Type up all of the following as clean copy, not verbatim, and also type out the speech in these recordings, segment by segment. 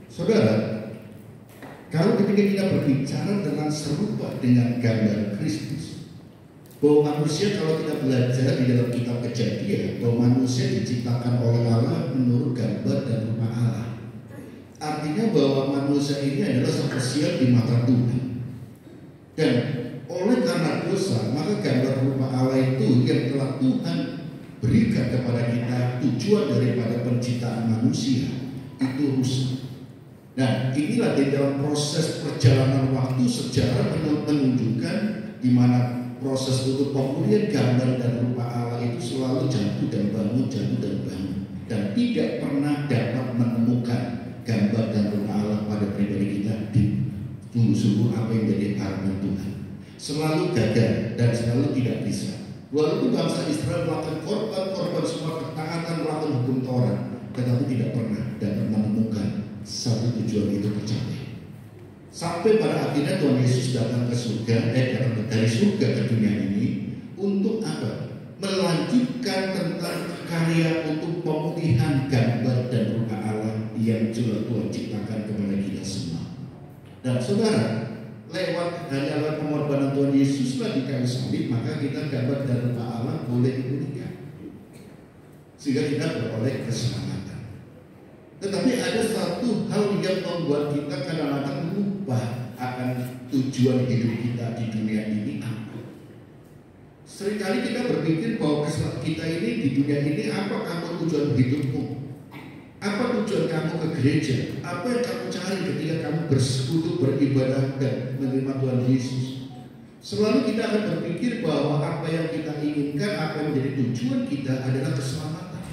Saudara, kalau ketika kita berbicara tentang serupa dengan gambar Kristus, bahwa manusia, kalau kita belajar di dalam kitab Kejadian, bahwa manusia diciptakan oleh Allah menurut gambar dan rupa Allah. Artinya bahwa manusia ini adalah spesial di mata Tuhan. Dan oleh karena dosa, maka gambar rupa Allah itu yang telah Tuhan berikan kepada kita, tujuan daripada penciptaan manusia itu rusak. Nah, inilah di dalam proses perjalanan waktu sejarah menunjukkan di mana proses untuk pemulihan gambar dan rupa Allah itu selalu jatuh dan bangun, jatuh dan bangun, dan tidak pernah dapat menemukan gambar dan rupa Allah pada pribadi kita di sungguh-sungguh apa yang menjadi harapan Tuhan. Selalu gagal dan selalu tidak bisa. Walaupun bangsa Israel melakukan korban semua ketaatan, melakukan hukum Taurat, tetapi tidak pernah dapat menemukan satu tujuan itu tercapai. Sampai pada akhirnya Tuhan Yesus datang ke surga, datang dari surga ke dunia ini untuk apa? Melanjutkan tentang karya untuk pemulihan gambar dan rupa Allah yang sudah Tuhan ciptakan kepada kita semua. Dan saudara, hanya lewat pengorbanan Tuhan Yesuslah di kayu salib, maka kita gambar dan rupa Allah boleh dipulihkan, sehingga kita beroleh keselamatan. Tetapi ada satu hal yang membuat kita kadang-kadang lupa akan tujuan hidup kita di dunia ini apa. Seringkali kita berpikir bahwa kita ini di dunia ini, apa kamu tujuan hidupmu? Apa tujuan kamu ke gereja? Apa yang kamu cari ketika kamu bersekutu, beribadah dan menerima Tuhan Yesus? Selalu kita akan berpikir bahwa apa yang kita inginkan, apa yang menjadi tujuan kita adalah keselamatan.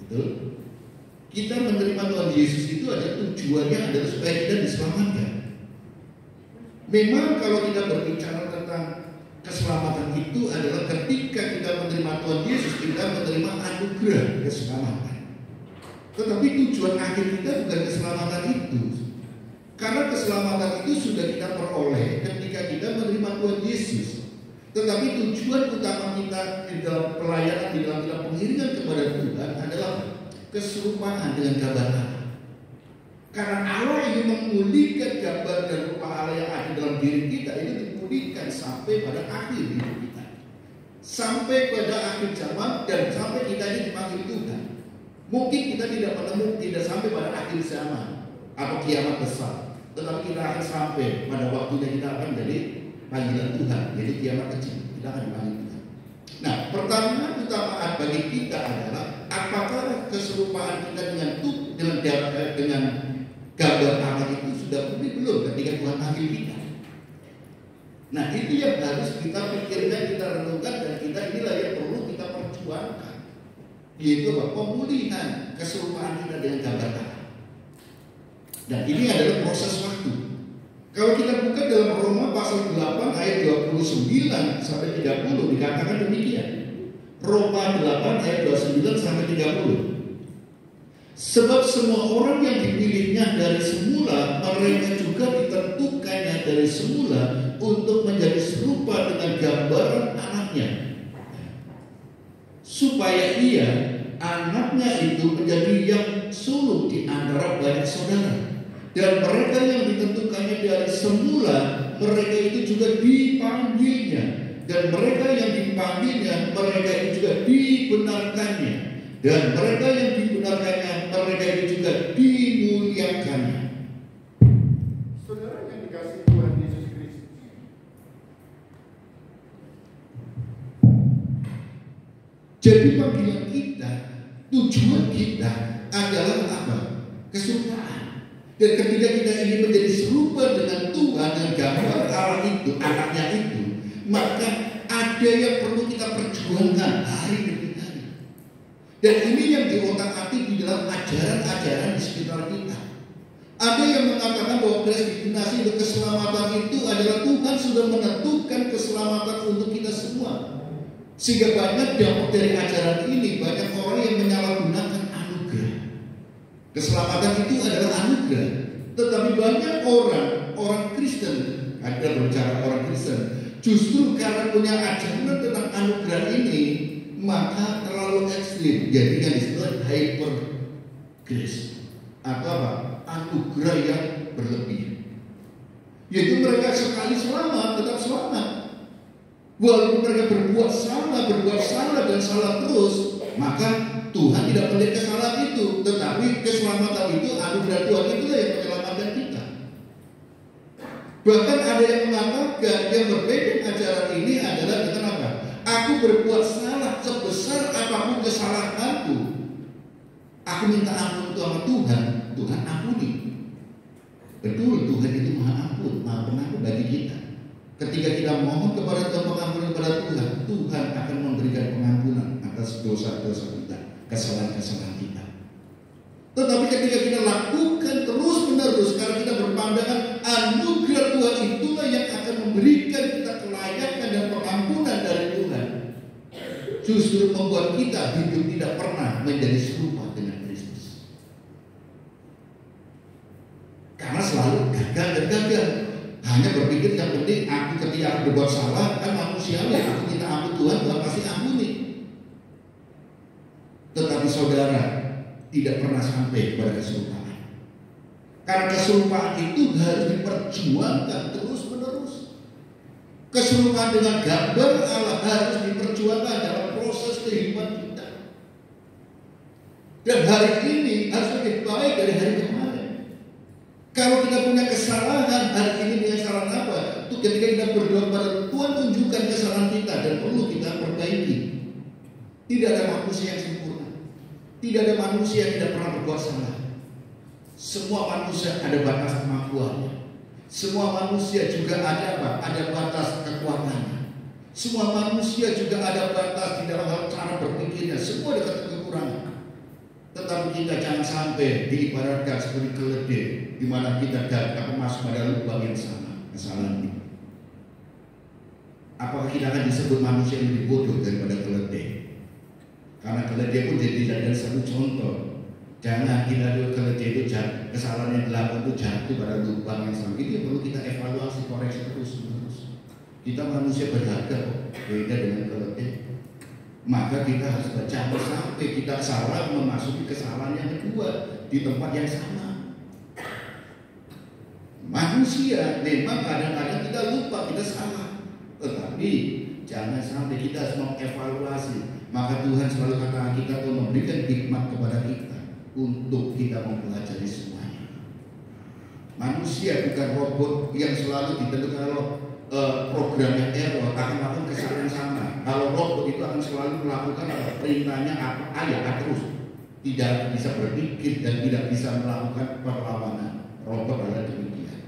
Betul? Kita menerima Tuhan Yesus itu ada tujuannya adalah supaya kita diselamatkan. Memang kalau kita berbicara tentang keselamatan itu adalah ketika kita menerima Tuhan Yesus, kita menerima anugerah keselamatan. Tetapi tujuan akhir kita bukan keselamatan itu. Karena keselamatan itu sudah kita peroleh ketika kita menerima Tuhan Yesus. Tetapi tujuan utama kita di dalam pelayanan, di dalam pengiringan kepada Tuhan adalah keserupaan dengan gambar Allah. Karena Allah ingin memulihkan gambar dan rupa Allah yang ada dalam diri kita ini dipulihkan sampai pada akhir hidup kita, sampai pada akhir zaman dan sampai kita ini dipanggil Tuhan. Mungkin kita tidak sampai pada akhir zaman atau kiamat besar, tetapi kita akan sampai pada waktunya kita akan menjadi panggilan Tuhan, jadi kiamat kecil kita akan dipanggil Tuhan. Nah, pertanyaan utama bagi kita adalah apakah keserupaan kita dengan gambar Allah itu sudah pulih belum ketika Tuhan panggil kita? Nah, itu yang harus kita pikirkan, kita renungkan, dan kita inilah yang perlu kita perjuangkan, yaitu pemulihan keserupaan kita dengan gambar Allah. Dan ini adalah proses waktu. Kalau kita buka dalam Roma pasal 8 ayat 29 sampai 30 dikatakan demikian. Roma 8 ayat 29 sampai 30. Sebab semua orang yang dipilihnya dari semula, mereka juga ditentukannya dari semula untuk menjadi serupa dengan gambaran anaknya, supaya ia, anaknya itu, menjadi yang sulung di antara banyak saudara. Dan mereka yang ditentukannya dari semula, mereka itu juga dipanggilnya. Dan mereka yang dipanggilnya, mereka itu juga dibenarkannya. Dan mereka yang dibenarkannya, mereka itu juga dimuliakannya. Saudara yang dikasihi Tuhan Yesus Kristus, jadi panggilan kita, tujuan kita adalah apa? Keserupaan. Dan ketika kita ingin menjadi serupa dengan Tuhan, dengan gambar Allah itu, anaknya itu, maka ada yang perlu kita perjuangkan hari demi hari. Dan ini yang diotak-atik di dalam ajaran-ajaran di sekitar kita. Ada yang mengatakan bahwa predestinasi untuk keselamatan itu adalah Tuhan sudah menentukan keselamatan untuk kita semua. Sehingga banyak dampak dari ajaran ini, banyak orang yang menyalahgunakan anugerah. Keselamatan itu adalah anugerah. Tetapi banyak orang Kristen, ada berbicara orang Kristen, justru karena punya ajaran tentang anugerah ini, maka terlalu ekstrim. Jadi yang disebut hyper grace atau apa? anugerah yang berlebih. Yaitu mereka sekali selamat, tetap selamat. Walaupun mereka berbuat salah dan salah terus, maka Tuhan tidak melihat kesalahan itu. Tetapi keselamatan itu, anugerah Tuhan itulah yang menyelamatkan kita. Bahkan ada yang mengatakan yang berbeda ajaran ini adalah kenapa? Aku berbuat salah sebesar apapun kesalahanku, aku minta ampun sama Tuhan, Tuhan ampuni. Betul, Tuhan itu maha ampun, maha pengampun bagi kita. Ketika kita mohon kepada Tuhan, pengampunan kepada Tuhan, Tuhan akan memberikan pengampunan atas dosa-dosa kita, kesalahan-kesalahan kita. Tetapi ketika kita lakukan terus-menerus, karena kita berpandangan anugerah Tuhan itulah yang akan memberikan kita kelayakan dan pengampunan dari Tuhan, justru membuat kita hidup tidak pernah menjadi serupa dengan Kristus. Karena selalu gagal dan gagal. Hanya berpikir yang penting aku ketika aku berbuat salah, kan manusiawi, aku minta ampun Tuhan, Tuhan pasti ampuni. Tetapi saudara tidak pernah sampai kepada keserupaan. Karena keserupaan itu harus diperjuangkan terus-menerus. Keserupaan dengan gambar Allah harus diperjuangkan dalam proses kehidupan kita. Dan hari ini harus lebih baik dari hari kemarin. Kalau kita punya kesalahan hari ini dengan kesalahan apa? Itu ketika kita berdoa kepada Tuhan, tunjukkan kesalahan kita dan perlu kita perbaiki. Tidak ada manusia yang sempurna. Tidak ada manusia yang tidak pernah berbuat salah. Semua manusia ada batas kemampuannya. Semua manusia juga ada apa? Ada batas kekuatannya. Semua manusia juga ada batas di dalam hal cara berpikirnya. Semua ada kekurangan. Tetapi kita jangan sampai diibaratkan seperti keledai, di mana kita gagal masuk pada lubang yang sama kesalahan ini. Apakah kita akan disebut manusia yang lebih bodoh daripada keledai? Karena keledai pun jadi satu contoh. Jangan kita lihat keledai itu kesalahan yang dilakukan itu jatuh pada lubang yang sama. Ini perlu kita evaluasi, koreksi terus-menerus. Kita manusia berharga, beda dengan keledai. Maka kita harus jangan sampai kita salah memasuki kesalahan yang kedua di tempat yang sama. Manusia memang kadang-kadang kita lupa kita salah, tetapi jangan sampai kita harus mengevaluasi. Maka Tuhan selalu katakan kita untuk memberikan hikmat kepada kita untuk kita mempelajari semuanya. Manusia bukan robot yang selalu ditentukan kalau programnya error akan melakukan kesalahan yang sama. Kalau robot itu akan selalu melakukan perintahnya apa ya terus, tidak bisa berpikir dan tidak bisa melakukan perlawanan. Robot adalah demikian.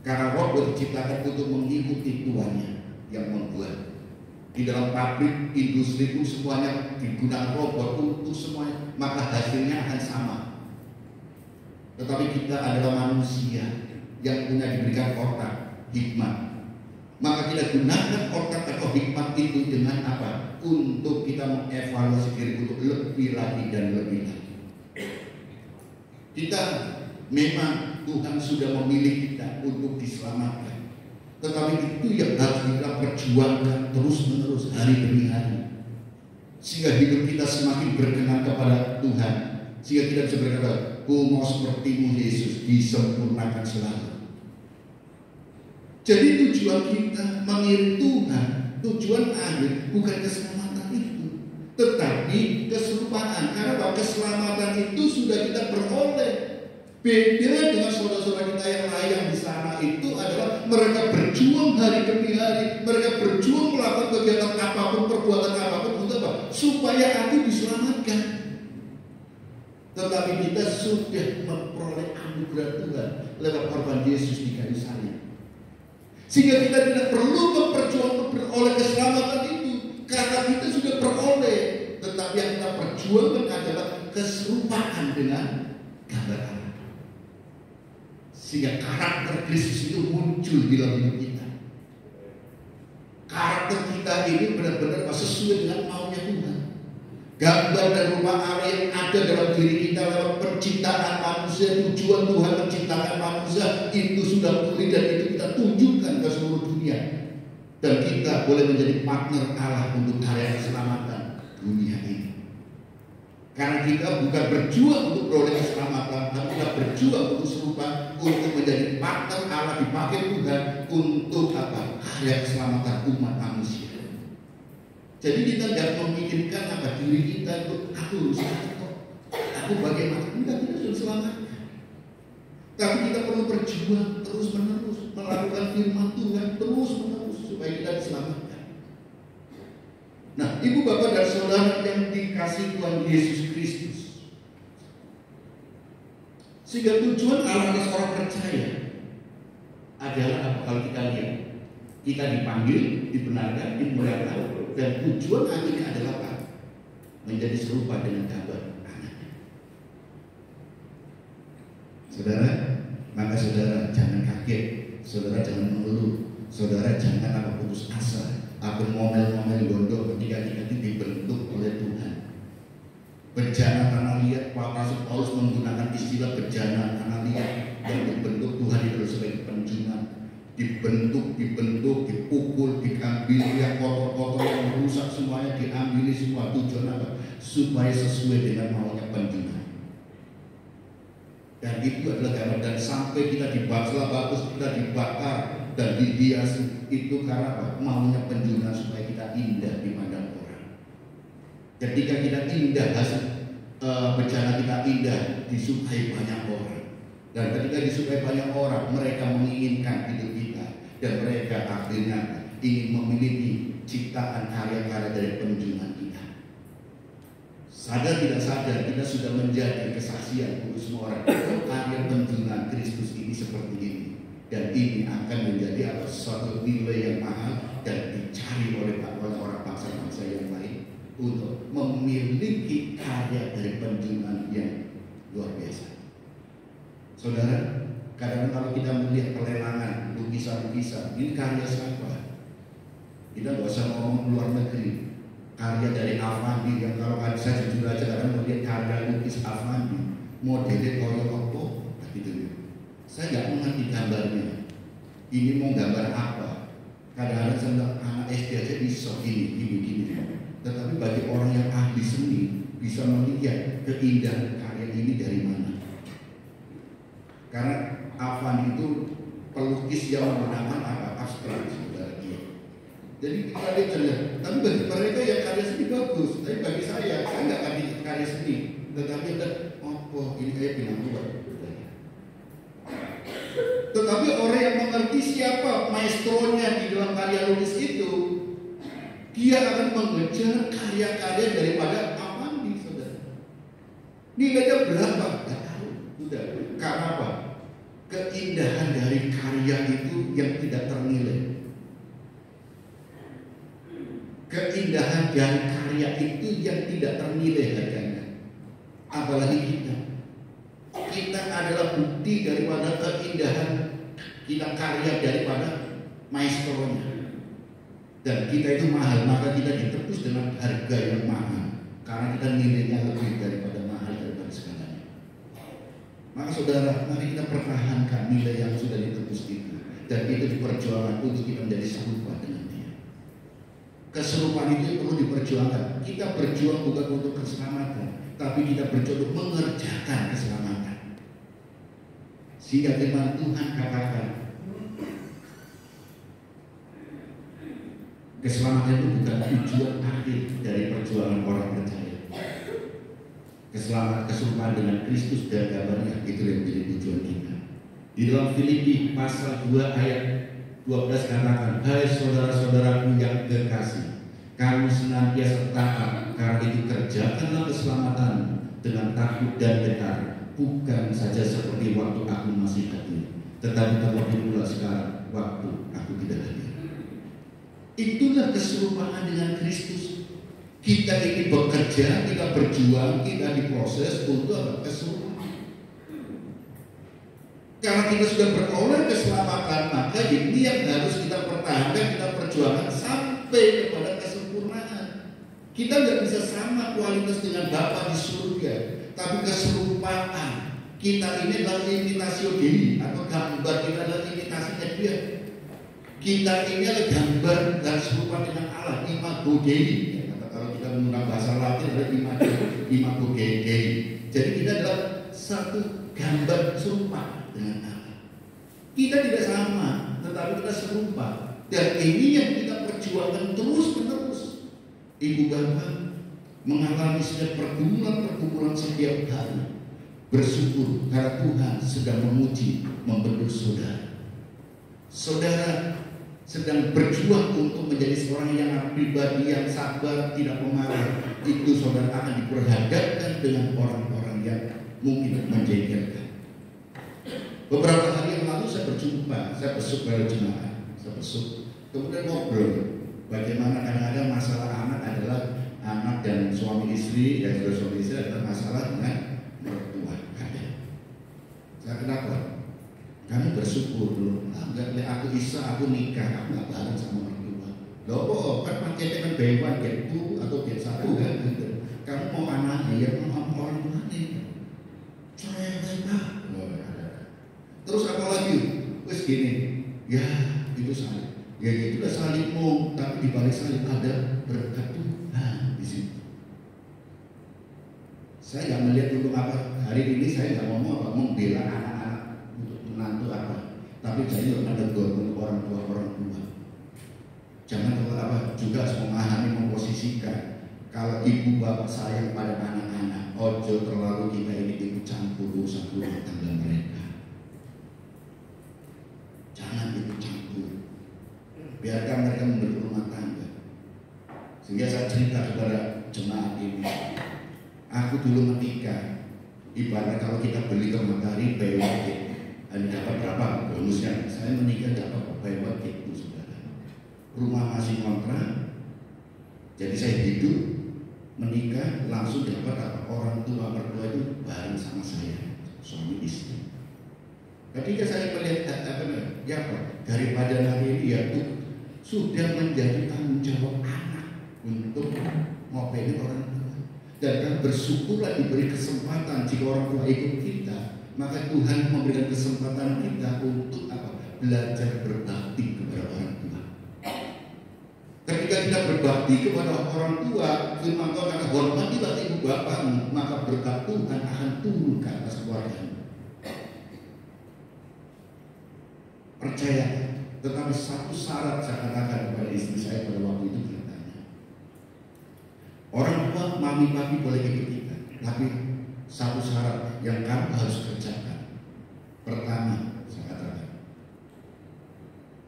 Karena robot diciptakan untuk mengikuti tuannya yang membuat. Di dalam pabrik, industri pun semuanya digunakan robot untuk semuanya, maka hasilnya akan sama. Tetapi kita adalah manusia yang punya diberikan otak, hikmat. Maka kita gunakan otak atau hikmat itu dengan apa? Untuk kita mengevaluasi diri untuk lebih lagi dan lebih lagi. Kita memang Tuhan sudah memilih kita untuk diselamatkan. Tetapi itu yang harus kita perjuangkan terus-menerus hari demi hari. Sehingga hidup kita semakin berkenan kepada Tuhan. Sehingga kita bisa berkata, "Ku mau sepertimu Yesus, disempurnakan selalu." Jadi tujuan kita mengiring Tuhan, tujuan akhir bukan keselamatan itu, tetapi keserupaan. Karena keselamatan itu sudah kita peroleh. Beda dengan saudara-saudara kita yang lain yang di sana itu adalah mereka berjuang hari demi hari, mereka berjuang melakukan kegiatan apapun, perbuatan apapun untuk apa? Supaya aku diselamatkan. Tetapi kita sudah memperoleh anugerah Tuhan lewat korban Yesus di kayu salib. Sehingga kita tidak perlu memperjuangkan beroleh keselamatan itu, karena kita sudah peroleh. Tetapi yang kita perjuangkan adalah keserupaan dengan gambar Allah. Sehingga karakter Kristus itu muncul di dalam hidup kita. Karakter kita ini benar-benar sesuai dengan maunya Tuhan. Gambar dan rupa Allah yang ada dalam diri kita lewat penciptaan manusia, tujuan Tuhan menciptakan manusia itu sudah pulih dan itu kita tunjukkan ke seluruh dunia. Dan kita boleh menjadi partner Allah untuk karya keselamatan dunia ini. Karena kita bukan berjuang untuk peroleh keselamatan, tapi kita berjuang untuk serupa, untuk menjadi partner Allah dipakai Tuhan untuk apa? Karya keselamatan umat manusia. Jadi kita tidak memikirkan apa diri kita itu aku selamat kok, aku bagaimana? Enggak, kita sudah selamat. Tapi kita perlu berjuang terus menerus melakukan firman Tuhan terus menerus supaya kita diselamatkan. Nah, ibu bapak dan saudara yang dikasih Tuhan Yesus Kristus, sehingga tujuan Allah atas orang percaya adalah apa? Kalau kita lihat, kita dipanggil, dibenarkan, dimuliakan, dan tujuan akhirnya adalah apa? Menjadi serupa dengan gambar anaknya. Saudara, maka saudara jangan kaget, saudara jangan mengeluh, saudara jangan apa putus asa, atau ngomel-ngomel gondok ketika kita dibentuk oleh Tuhan. Bejana tanah liat, Pak Rasul Paulus menggunakan istilah bejana tanah liat yang dibentuk Tuhan itu sebagai penjinak. Dibentuk, dipukul, diambil yang kotor-kotor, yang rusak semuanya diambil semua. Tujuan apa? Supaya sesuai dengan maunya penjinak. Dan itu adalah gambar, dan sampai kita dibakar, bagus kita dibakar dan dihiasi itu karena apa? Maunya penjinak supaya kita indah di pandang orang. Ketika kita indah, hasil bencana kita indah disukai banyak orang, dan ketika disukai banyak orang, mereka menginginkan hidup kita, dan mereka akhirnya ingin memiliki ciptaan karya-karya dari penunjukan kita. Sadar tidak sadar kita sudah menjadi kesaksian untuk semua orang. Karya penunjukan Kristus ini seperti ini, dan ini akan menjadi suatu nilai yang mahal dan dicari oleh orang bangsa-bangsa yang lain untuk memiliki karya dari penunjukan yang luar biasa. Saudara, kadang kalau kita melihat pelelangan lukisan-lukisan, ini karya siapa? Kita nggak usah ngomong luar negeri. Karya dari Afandi yang kalau saya jujur aja kadang melihat karya lukis Afandi, modelnya koyo apa, gitu. Saya nggak mengerti gambarnya. Ini mau gambar apa? Kadang-kadang saya bilang anak SD aja bisa gini. Tetapi bagi orang yang ahli seni bisa melihat keindahan karya ini dari mana. Karena Afandi itu pelukis yang menggunakan apa? Abstrak, saudara. Jadi kita lihat, tapi bagi mereka ya karya seni bagus. Tapi bagi saya nggak karya seni. Tetapi ada ini kayak bilang buat. Tetapi orang yang mengerti siapa maestronya di dalam karya lukis itu, dia akan mengejar karya-karya daripada Afandi, saudara. Nilainya berapa? Nggak tahu. Sudah. Karena apa? Keindahan dari karya itu yang tidak ternilai. Keindahan dari karya itu yang tidak ternilai harganya. Apalagi kita adalah bukti daripada keindahan kita karya daripada maestronya. Dan kita itu mahal, maka kita ditebus dengan harga yang mahal, karena kita nilainya lebih daripada mahal daripada segalanya. Maka saudara, mari kita pertahankan nilai yang sudah ditebus itu, dan itu diperjuangkan untuk kita menjadi serupa dengan Dia. Keserupaan itu perlu diperjuangkan. Kita berjuang bukan untuk keselamatan, tapi kita berjuang untuk mengerjakan keselamatan. Sehingga firman Tuhan katakan, keselamatan itu bukan tujuan akhir dari perjuangan orang percaya. Keserupaan dengan Kristus dan gambarnya itu yang menjadi tujuan kita. Di dalam Filipi pasal 2 ayat 12 katakan, hai saudara-saudaraku yang terkasih, kamu senantiasa taat, karena itu kerjakanlah keselamatan dengan takut dan gentar, bukan saja seperti waktu aku masih hadir, tetapi terlebih pula sekarang waktu aku tidak hadir. Itulah keserupaan dengan Kristus. Kita ini bekerja, kita berjuang, kita diproses untuk keserupaan. Karena kita sudah beroleh keselamatan, maka ini yang harus kita pertahankan, kita perjuangkan sampai kepada kesempurnaan. Kita nggak bisa sama kualitas dengan Bapa di surga, tapi keserupaan kita ini adalah imitasio Dei, atau gambar kita adalah imitasinya Dia. Kita ini adalah gambar dan serupa dengan Allah, imago Dei. Kalau kita menggunakan bahasa Latin adalah imago Dei. Jadi kita adalah satu gambar serupa dengan Allah. Kita tidak sama, tetapi kita serupa. Dan ini yang kita perjuangkan terus-menerus. Ibu bapak mengalami setiap pergumulan setiap hari. Bersyukur karena Tuhan sedang memuji, membentuk saudara. Saudara sedang berjuang untuk menjadi seorang yang pribadi yang sabar, tidak pemarah. Itu saudara akan diperhadapkan dengan orang-orang yang mungkin menjengkelkan. Beberapa hari yang lalu saya berjumpa, saya besuk para jemaat, saya besuk, kemudian ngobrol bagaimana kadang-kadang masalah anak adalah anak dan suami istri, dan suami istri adalah masalah dengan mertua. Ada. Saya kenapa? Kami bersyukur dulu. Enggak, aku bisa, aku nikah, aku nggak bareng sama mertua. Loh, kan paketnya kan bebas gitu atau biasa satu kan? Gitu. Kamu mau anaknya, ya mau orang tuanya. Saya baik. Terus apa lagi? Wes gini, ya itu salib. Ya itu lah salibmu, tapi di balik salib ada berkat Tuhan di situ. Saya nggak melihat untuk apa hari ini, saya nggak ngomong apa membela anak-anak untuk menantu apa, tapi saya juga menegur untuk orang tua. Jangan kalau apa juga memahami, memposisikan. Kalau ibu bapak sayang pada anak-anak, ojo terlalu kita ini ikut campur urusan rumah tangga mereka. Jangan ikut campur. Biarkan mereka membentuk rumah tangga. Sehingga saya cerita kepada jemaat ini, aku dulu menikah, ibarat kalau kita beli ke Matahari bayi hanya dapat berapa bonusnya. Saya menikah dapat bayi itu saudara. Rumah masih kontrak, jadi saya hidup menikah langsung dapat apa, orang tua mertua itu bareng sama saya, suami istri. Ketika saya melihat daripada hari ini ya itu sudah menjadi tanggung jawab anak untuk ngopeni orang tua. Dan kan bersyukurlah diberi kesempatan jika orang tua ikut kita, maka Tuhan memberikan kesempatan kita untuk apa? Belajar berbakti kepada orang tua. Ketika kita berbakti kepada orang tua, firman Tuhan akan hormatilah ibu bapakmu, maka berkat Tuhan akan turun ke atas keluarga. Percaya, tetapi satu syarat saya katakan kepada istri saya pada waktu itu katanya, orang tua, mami, papi boleh ikut kita, tapi satu syarat yang kamu harus kerjakan. Pertama, saya katakan,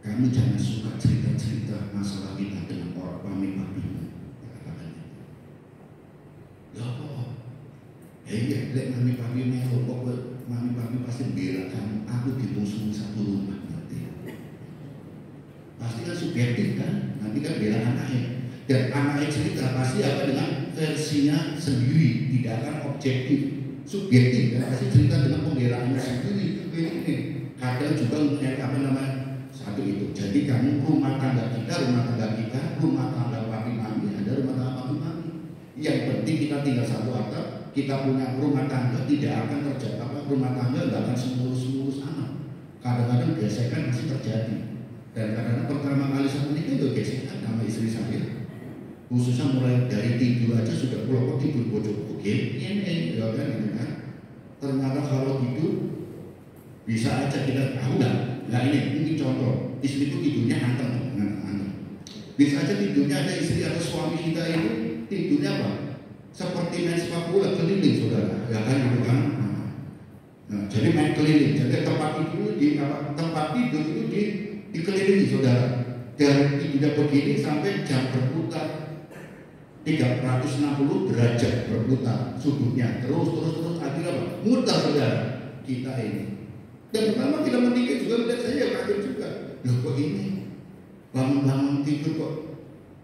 kamu jangan suka cerita-cerita masalah kita dengan orang mami, papimu. Katakannya. Ya apa? Iya, lihat mami, papi melo, pokoknya mami, papi pasti bela kamu. Aku dimusuhi satu rumah. Pasti kan subjektif kan, nanti kan bela anaknya, dan anaknya cerita pasti apa dengan versinya sendiri, tidak akan objektif, subjektif kan, pasti cerita dengan pembelaannya sendiri. Ini kadang juga mengenai apa namanya satu itu. Jadi kamu rumah tangga kita, rumah tangga papi mami, ada rumah tangga papi mami. Yang penting kita tinggal satu atap, kita punya rumah tangga, tidak akan terjadi apa, rumah tangga tidak akan semulus amat. Kadang-kadang gesekan masih terjadi. Dan kadang-kadang pertama kali saya menikah itu gesekan sama istri saya, khususnya mulai dari tidur aja sudah pulang tidur bojok ini ya kan. Ternyata kalau tidur bisa aja kita tahu nggak ini contoh, istriku tidurnya anteng. Bisa aja tidurnya ada istri atau suami kita itu tidurnya apa? Seperti main sepak bola keliling saudara, ya kan gitu kan. Nah, jadi main keliling, jadi tempat tidur itu dikelilingi saudara, dan tidak begini sampai jam berputar 360 derajat berputar sudutnya, terus akhirnya apa? Mutar saudara kita ini. Dan pertama kita menikah juga melihat saya kaget juga, loh kok ini bangun tidur kok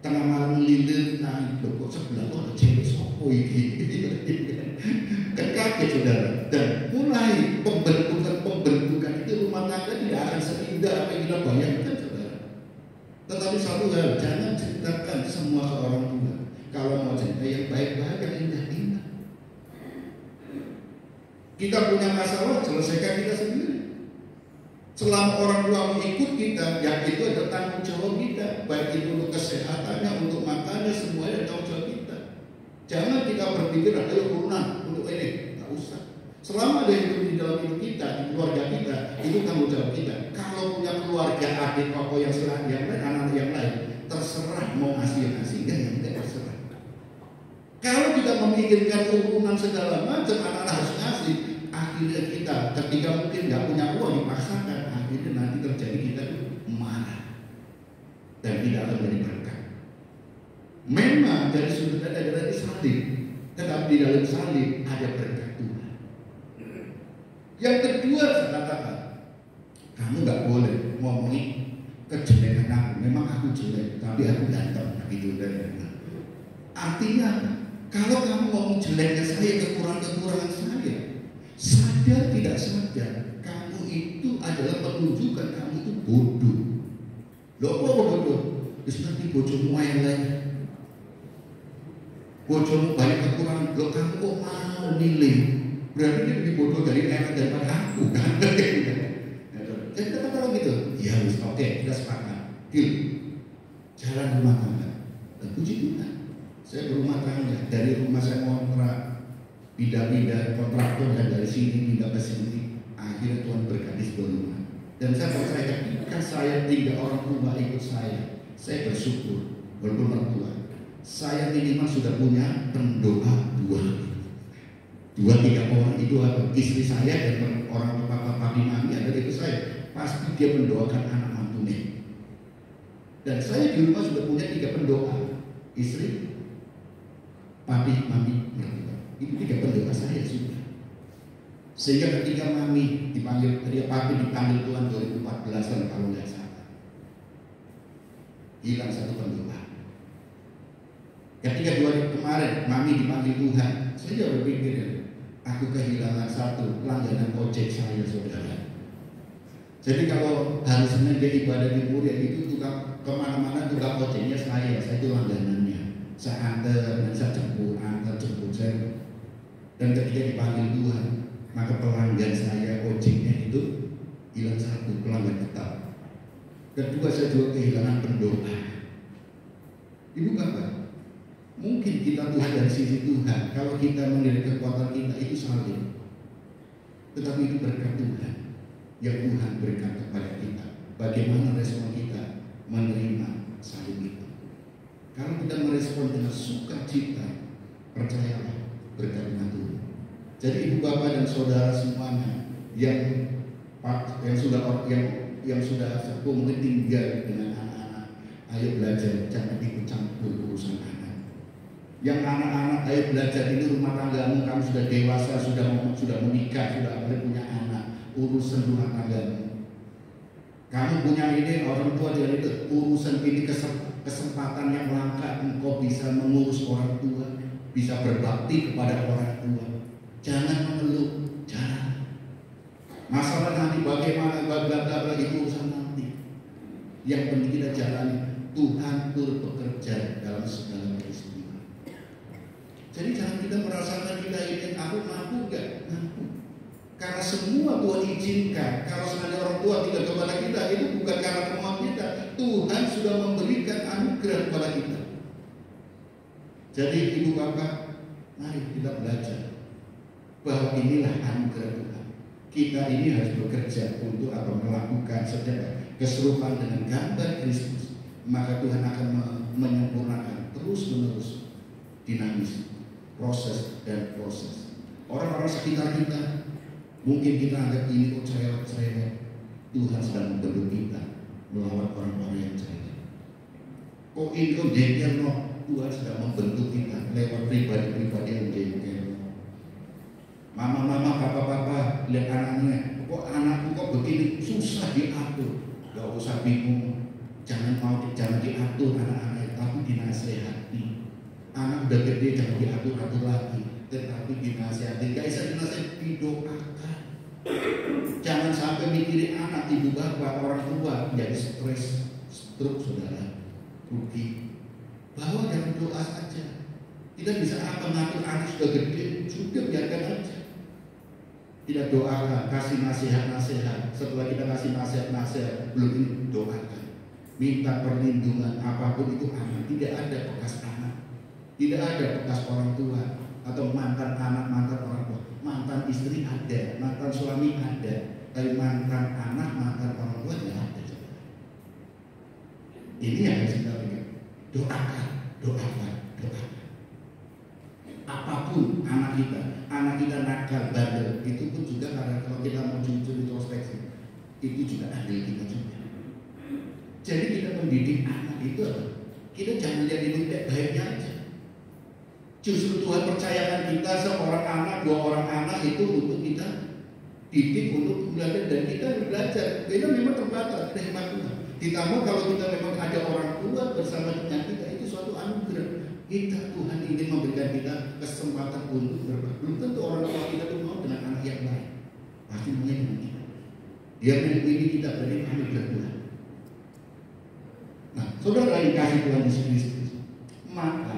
tengah malam lilir, nah loh kok sebelah kok ada cewek sopo ini. Kan kaget saudara. Dan mulai pembentukan itu rumah tangga tidak akan seindah apa yang kita bayangkan saudara. Tetapi satu hal, jangan ceritakan semua ke orang tua. Kalau mau cerita yang baik-baik, yang indah-indah. Kita punya masalah, selesaikan kita sendiri. Selama orang tua mengikut kita, yang itu adalah tanggung jawab kita. Baik itu untuk kesehatannya, untuk makannya, semuanya tanggung jawab kita. Jangan kita berpikir ada urunan untuk ini, nggak usah. Selama ada yang di dalam hidup kita, di keluarga kita, itu tanggung jawab kita. Kalau punya keluarga, adik, koko yang lain, anak-anak yang lain, terserah mau ngasih yang ngasih, yang tidak terserah. Kalau kita memikirkan urunan segala macam, anak-anak harus ngasih, akhirnya kita ketika mungkin nggak punya uang dipaksakan, akhirnya nanti terjadi kita marah dan tidak akan menjadi berkat. Memang dari sudut pandang dari salib, tetapi di dalam salib ada berkat Tuhan. Yang kedua saya katakan, kamu nggak boleh ngomongin kejelekan aku. Memang aku jelek, tapi aku ganteng, gitu dan artinya kalau kamu ngomong jeleknya saya, kekurangan saya, sadar tidak sadar, kamu itu adalah penunjukan kamu itu bodoh. Loh kok bodoh? Terus nanti bojomu elek, bojomu banyak kekurangan, loh kamu kok mau milih? Berarti dia lebih bodoh dari elek daripada aku kan? Jadi kata-kata gitu, ya wis oke, kita sepakat, deal, jalan rumah tangga. Dan puji Tuhan, saya berumah tangga, dari rumah saya kontrak, pindah-pindah kontraktor, dan dari sini pindah ke sini, akhirnya Tuhan berkati sebuah rumah. Dan saya percaya ketika saya 3 orang tua ikut saya bersyukur, walaupun mertua, saya minimal sudah punya pendoa 2-3 orang itu apa? Istri saya dan orang tua papi mami ada itu saya. Pasti dia mendoakan anak mantunya. Dan saya di rumah sudah punya 3 pendoa, istri, papi, mami, mertua. Itu 3 pendoa saya sudah. Sehingga ketika mami dipanggil, papi dipanggil Tuhan 2014 kalau nggak salah, hilang 1 pendoa. Ketika 2 hari kemarin mami dipanggil Tuhan, saya berpikir, aku kehilangan 1 langganan ojek saya, saudara. Jadi kalau hari Senin dia ibadah di Muria itu tukang kemana-mana tukang ojeknya saya itu langganannya. Saya antar dan saya jemput, saya. Dan ketika dipanggil Tuhan, maka pelanggan saya ojeknya itu hilang 1 pelanggan tetap. Kedua saya juga kehilangan pendoa. Ibu Bapak, mungkin kita Tuhan dari sisi Tuhan, kalau kita melihat kekuatan kita itu salib, tetapi itu berkat Tuhan yang Tuhan berikan kepada kita. Bagaimana respon kita menerima salib itu? Kalau kita merespon dengan sukacita, percayalah berkat Tuhan. Jadi ibu bapak dan saudara semuanya yang sudah sepuh mungkin tinggal dengan anak-anak, ayo belajar, jangan ikut campur urusan anak. Yang anak-anak, ayo belajar, ini rumah tanggamu, kamu sudah dewasa, sudah menikah, sudah punya anak, urusan rumah tanggamu. Kamu punya ini, orang tua dengan itu, urusan ini kesempatan yang langka, engkau bisa mengurus orang tua, bisa berbakti kepada orang tua. Jangan mengeluh, jangan. Masalah nanti bagaimana, bla itu urusan nanti. Yang penting kita jalani, Tuhan turut bekerja dalam segala peristiwa. Jadi jangan kita merasakan kita ingin aku mampu enggak? Mampu. Karena semua Tuhan izinkan. Kalau seandainya orang tua tidak kepada kita, itu bukan karena kemauan kita. Tuhan sudah memberikan anugerah kepada kita. Jadi ibu bapak, mari kita belajar bahwa inilah anugerah Tuhan. Kita ini harus bekerja untuk melakukan setiap keserupaan dengan gambar Kristus. Maka Tuhan akan menyempurnakan terus-menerus dinamis proses. Orang-orang sekitar kita mungkin kita anggap ini kok cerewet. Tuhan sedang membentuk kita melawan orang-orang yang cerewet. Kok ini kok jengkel no? Tuhan sedang membentuk kita lewat pribadi-pribadi yang jengkel. Mama, papa, lihat anaknya. Kok anakku kok begini, susah diatur. Gak usah bingung. Jangan diatur anak-anak, tapi dinasehati. Anak udah gede jangan diatur-atur lagi, tetapi dinasehati. Gak bisa dinasehati, didoakan. Jangan sampai mikirin anak, ibu bapak, orang tua jadi stres, stroke saudara, rugi. Bawa dalam doa saja. Kita bisa ngatur anak sudah gede, sudah biarkan aja. Tidak doakan, kasih nasihat-nasihat. Setelah kita kasih nasihat-nasihat, belum ini doakan. Minta perlindungan apapun itu anak. Tidak ada bekas anak, tidak ada bekas orang tua atau mantan anak, mantan orang tua. mantan istri ada, mantan suami ada, tapi mantan anak, mantan orang tua tidak ada. Ini yang harus kita lihat. Doakan, doakan, doakan. Apapun anak kita nakal, bandel, itu pun juga karena kalau kita mau jujur introspeksi, itu juga adil kita juga. Jadi kita mendidik anak itu apa? Kita jangan lihat ini baik-baiknya aja. Justru Tuhan percayakan kita seorang anak, 2 orang anak itu untuk kita didik, untuk belajar, dan kita belajar. Kita memang terbatas dengan Tuhan. Ditambah kalau kita memang ada orang tua bersama dengan kita, itu suatu anugerah. Kita, Tuhan ingin memberikan kita kesempatan untuk berbagi. Belum tentu orang tua kita itu mau dengan anak yang baik. Pasti mau dengan kita. Dia melindungi kita dari anugerah Tuhan. Nah, saudara yang kasih Tuhan Yesus Kristus, maka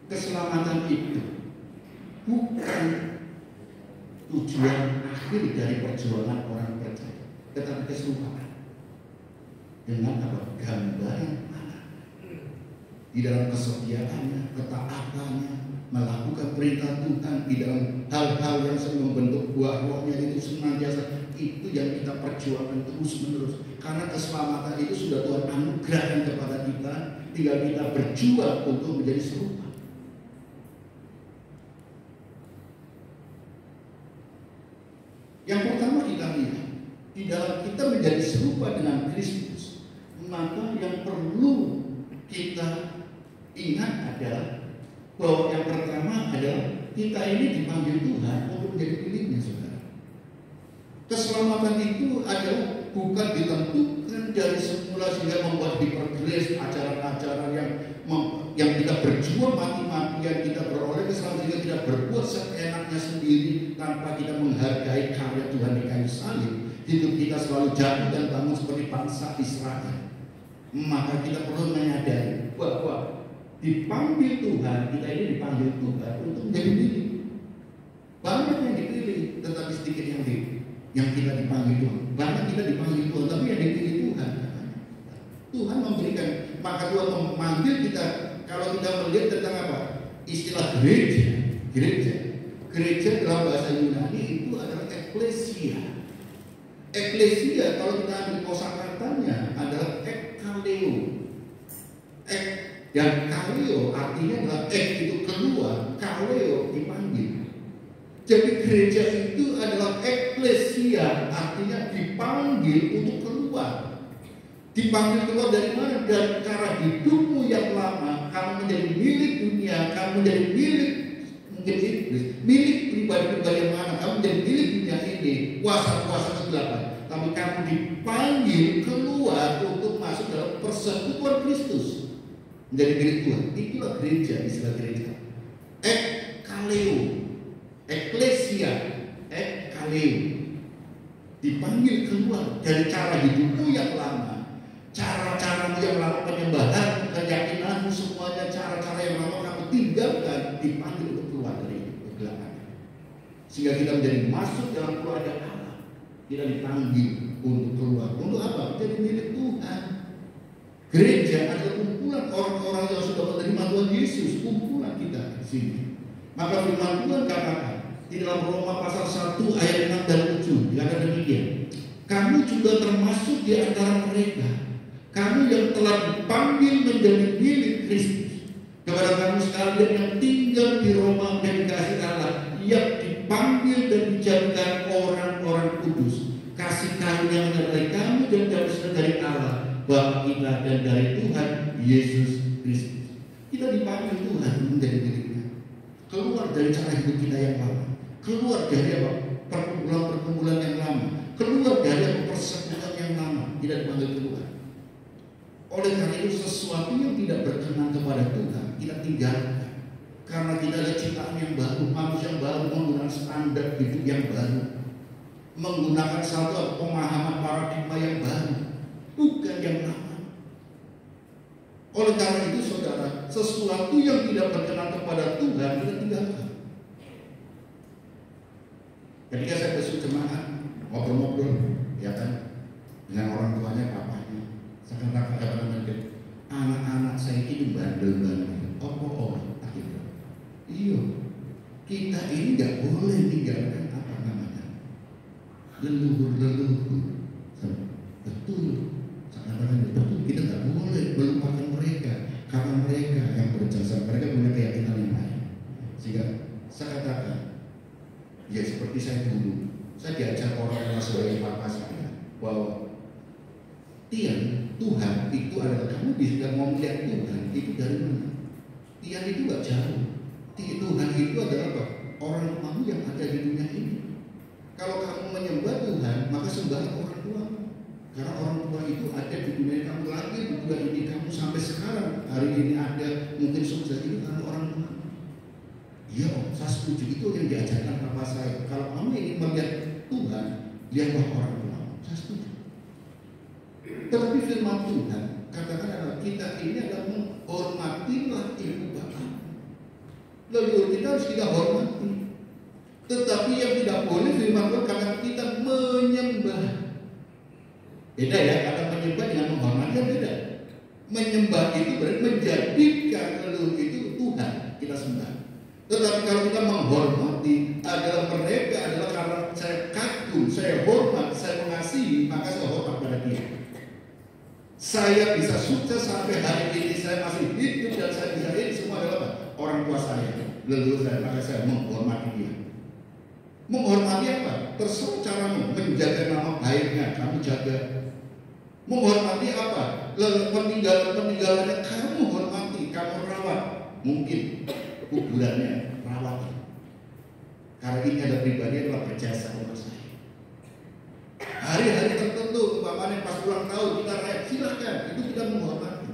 keselamatan itu bukan tujuan akhir dari perjuangan orang percaya, tetapi keserupan dengan apa? Gambaran anak di dalam kesetiaannya, ketaatannya, melakukan perintah Tuhan di dalam hal-hal yang membentuk buah rohnya itu senantiasa. Itu yang kita perjuangkan terus menerus, karena keselamatan itu sudah Tuhan anugerahkan kepada kita, tinggal kita berjuang untuk menjadi serupa. Yang pertama kita lihat, di dalam kita menjadi serupa dengan Kristus, maka yang perlu kita ingat adalah bahwa yang pertama adalah kita ini dipanggil Tuhan untuk menjadi miliknya, saudara. Keselamatan itu adalah bukan ditentukan dari semula sehingga membuat dipergelis ajaran-ajaran yang kita berjuang mati-matian, kita beroleh keselamatan sehingga kita berbuat seenaknya sendiri tanpa kita menghargai karya Tuhan di kayu salib. Hidup kita selalu jatuh dan bangun seperti bangsa Israel. Maka kita perlu menyadari bahwa dipanggil Tuhan, kita ini dipanggil Tuhan untuk menjadi milik. Banyak yang dipilih, tetapi sedikit yang kita dipanggil Tuhan. Banyak kita dipanggil Tuhan, tapi yang dipilih Tuhan. Tuhan memberikan, maka Tuhan memanggil kita. Kalau kita melihat tentang apa? Istilah gereja dalam bahasa Yunani itu adalah eklesia. Eklesia kalau kita ambil kosakatanya adalah ekkaleo. Dan kaleo artinya adalah itu keluar, kaleo dipanggil. Jadi gereja itu adalah eklesia, artinya dipanggil untuk keluar. Dipanggil keluar dari mana? Dari cara hidupmu yang lama, kamu menjadi milik dunia, kamu menjadi milik mungkin iblis, milik pribadi-pribadi yang mana, kamu menjadi milik dunia ini, kuasa-kuasa kegelapan. Tapi kamu dipanggil keluar untuk masuk dalam persekutuan Kristus, menjadi milik Tuhan. Itulah gereja, istilah gereja. Ekkaleo, eklesia, ekkaleo. Dipanggil keluar dari cara hidupmu yang lama, cara-caramu yang lama, penyembahan, keyakinanmu, semuanya cara-cara yang lama kamu tinggalkan, dipanggil untuk keluar dari kegelapan. Sehingga kita menjadi masuk dalam keluarga Allah. Kita dipanggil untuk keluar. Untuk apa? Menjadi milik Tuhan. Gereja adalah kumpulan orang-orang yang sudah menerima Tuhan Yesus. Kumpulan kita di sini. Maka firman Tuhan katakan di dalam Roma pasal 1 ayat 6 dan 7 dikatakan demikian. Kamu juga termasuk di antara mereka. Kamu yang telah dipanggil menjadi milik Kristus. Kepada kamu sekalian yang tinggal di Roma dan dikasih Allah, yang dipanggil dan dijadikan orang-orang kudus. Kasih karunia menyertai kamu dan damai dari Allah, Bapa kita dan dari Tuhan Yesus Kristus. Kita dipanggil Tuhan menjadi miliknya. Keluar dari cara hidup kita yang lama, keluar dari apa? Perkumpulan-perkumpulan yang lama, keluar dari persekutuan yang lama. Tidak dipanggil keluar. Oleh karena itu sesuatu yang tidak berkenan kepada Tuhan kita tinggalkan. Karena kita ada ciptaan yang baru, manusia yang baru, menggunakan standar hidup yang baru, menggunakan satu pemahaman paradigma yang baru, bukan yang lama. Oleh karena itu saudara, sesuatu yang tidak berkenan kepada Tuhan kita tinggalkan. Ketika saya besok jemaat ngobrol-ngobrol, ya kan, dengan orang tuanya, papanya, saya katakan anak-anak saya ini bandel-bandel. Oh, akhirnya, iya, kita ini nggak boleh tinggal meninggalkan apa namanya? Leluhur. Betul. Betul, kita nggak boleh melupakan mereka karena mereka yang berjasa, mereka punya keyakinan yang lain. Sehingga saya katakan, ya seperti saya dulu, saya diajar orang tua sebagai papa saya bahwa Tuhan itu adalah, kamu bisa mau melihat Tuhan itu dari mana? Tiang itu nggak jauh. Tuhan itu adalah apa? Orang tuamu yang ada di dunia ini. Kalau kamu menyembah Tuhan, maka sembahlah orang tuamu. Karena orang tua itu ada di dunia kamu lagi, di dunia ini kamu sampai sekarang hari ini ada, mungkin sukses itu karena orang tua. Iya, saya setuju, itu yang diajarkan papa saya. Kalau kamu ingin melihat Tuhan, lihatlah orang tua. Saya setuju. Tetapi firman Tuhan katakan adalah kita ini adalah menghormatilah ibu bapak. Leluhur kita harus kita hormati. Tetapi yang tidak boleh firman Tuhan katakan kita menyembah. Beda ya, kata menyembah dengan menghormati beda. Menyembah itu berarti menjadikan leluhur itu Tuhan kita sembah. Tetapi kalau kita menghormati adalah mereka adalah karena saya kagum, saya hormat, saya mengasihi, maka saya hormat pada dia. Saya bisa sukses sampai hari ini, saya masih hidup dan saya bisa ini semua adalah apa? Orang tua saya, leluhur saya, maka saya menghormati dia. Menghormati apa? Terserah caramu, menjaga nama baiknya, kamu jaga. Menghormati apa? Peninggalannya kamu hormati, kamu rawat. Mungkin kuburannya rawat. Karena ini ada pribadi yang telah berjasa untuk saya. Hari-hari tertentu, umpamanya pas ulang tahun kita rayakan, silakan, itu kita menghormati.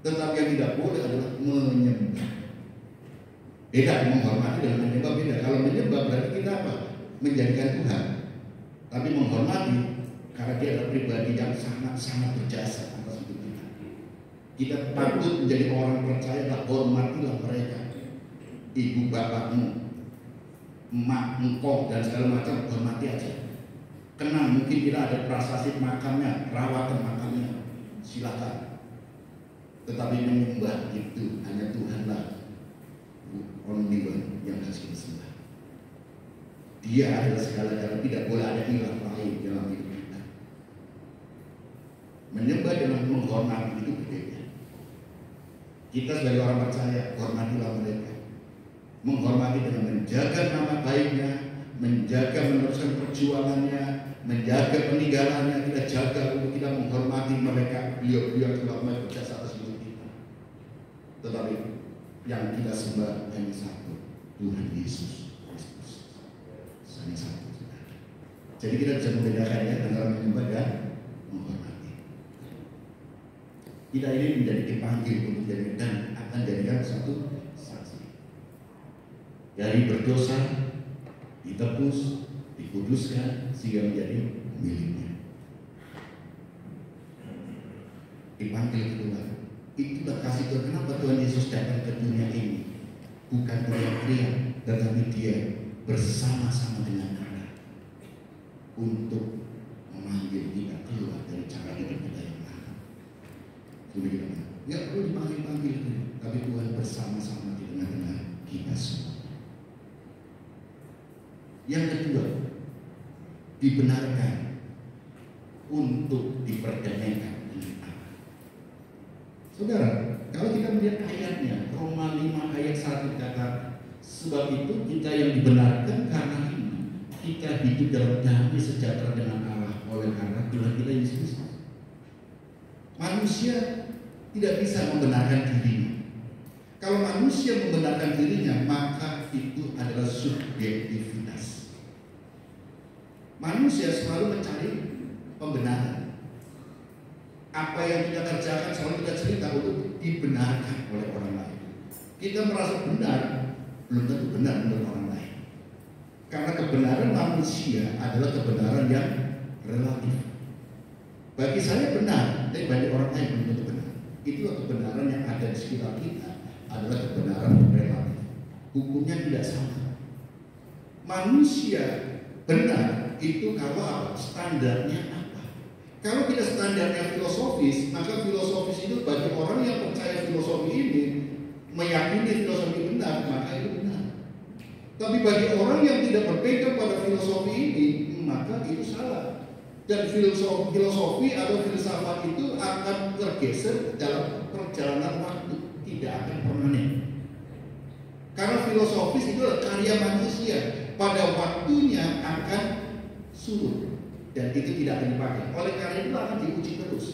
Tetapi yang tidak boleh adalah menyembah. Beda, menghormati dengan menyembah beda. Kalau menyembah berarti kita apa? Menjadikan Tuhan. Tapi menghormati karena dia adalah pribadi yang sangat-sangat berjasa atas hidup kita. Kita patut menjadi orang percaya, hormatilah mereka. Ibu bapakmu, emak, engkau dan segala macam, hormati aja. Kenal, mungkin kita ada prasasti makamnya, rawatan makamnya, silakan. Tetapi menyembah itu hanya Tuhanlah, only one yang harus kita sembah. Dia adalah segala-galanya, tidak boleh ada ilah lain dalam hidup kita. Menyembah dengan menghormati itu berbeda. Kita sebagai orang percaya, hormatilah mereka. Menghormati dengan menjaga nama baiknya, menjaga meneruskan perjuangannya, menjaga peninggalannya, kita jaga untuk kita menghormati mereka. Beliau telah berjasa atas hidup kita. Tetapi yang kita sembah hanya satu, Tuhan Yesus Kristus. Hanya satu. Jadi kita bisa membedakan ya antara menyembah dan menghormati. Kita ini menjadi dipanggil untuk jadi dan akan jadikan satu saksi. Dari berdosa, ditebus, dikuduskan sehingga menjadi miliknya. Dipanggil keluar. Itulah kasih Tuhan. Kenapa Tuhan Yesus datang ke dunia ini? Bukan teriak-teriak, tetapi dia bersama-sama dengan Allah untuk memanggil kita keluar dari cara hidup kita yang lama. Tidak perlu dipanggil-panggil, tapi Tuhan bersama-sama di tengah-tengah kita semua. Yang kedua, dibenarkan untuk diperdamaikan dengan Allah. Saudara, kalau kita melihat ayatnya, Roma 5 ayat 1 kata, sebab itu kita yang dibenarkan karena ini, kita hidup dalam damai sejahtera dengan Allah oleh karena Tuhan kita Yesus Kristus. Manusia tidak bisa membenarkan dirinya. Kalau manusia membenarkan dirinya, maka itu adalah subjektivitas. Manusia selalu mencari pembenaran. Apa yang kita kerjakan selalu kita cerita untuk dibenarkan oleh orang lain. Kita merasa benar, belum tentu benar menurut orang lain. Karena kebenaran manusia adalah kebenaran yang relatif. Bagi saya benar, tapi bagi orang lain belum tentu benar. Itulah kebenaran yang ada di sekitar kita, adalah kebenaran relatif. Hukumnya tidak sama. Manusia benar itu kalau apa? Standarnya apa? Kalau kita standarnya filosofis, maka filosofis itu bagi orang yang percaya filosofi ini, meyakini filosofi benar, maka itu benar. Tapi bagi orang yang tidak berpegang pada filosofi ini, maka itu salah. Dan filosofi atau filsafat itu akan tergeser dalam perjalanan waktu, tidak akan permanen. Karena filosofis itu adalah karya manusia, pada waktunya akan surut dan itu tidak akan dipakai. Oleh karena itu akan diuji terus.